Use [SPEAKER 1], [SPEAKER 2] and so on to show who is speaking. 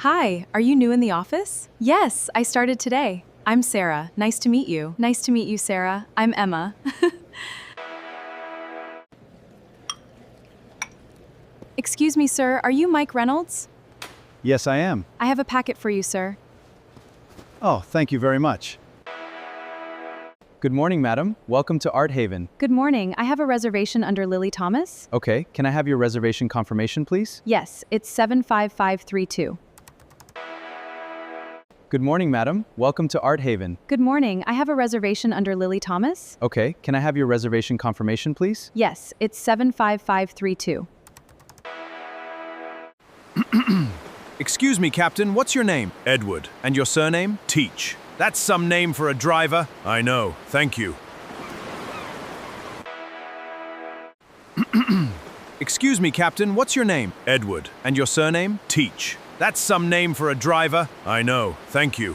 [SPEAKER 1] Hi, are you new in the office? Yes, I started today. I'm Sarah. Nice to meet you. Nice to meet you, Sarah. I'm Emma. Excuse me, sir. Are you Mike Reynolds?
[SPEAKER 2] Yes, I am.
[SPEAKER 1] I have a packet for you, sir.
[SPEAKER 2] Oh, thank you very much.
[SPEAKER 3] Good morning, madam. Welcome to Art Haven.
[SPEAKER 1] Good morning. I have a reservation under Lily Thomas.
[SPEAKER 3] Okay, can I have your reservation confirmation, please?
[SPEAKER 1] Yes, it's 75532.
[SPEAKER 3] Good morning, madam. Welcome to Art Haven.
[SPEAKER 1] Good morning. I have a reservation under Lily Thomas.
[SPEAKER 3] Okay, can I have your reservation confirmation, please?
[SPEAKER 1] Yes, it's 75532.
[SPEAKER 4] Excuse me, Captain, what's your name? Edward. And your surname? Teach. That's some name for a driver. I know, thank you. Excuse me, Captain, what's your name? Edward. And your surname? Teach. That's some name for a driver. I know, thank you.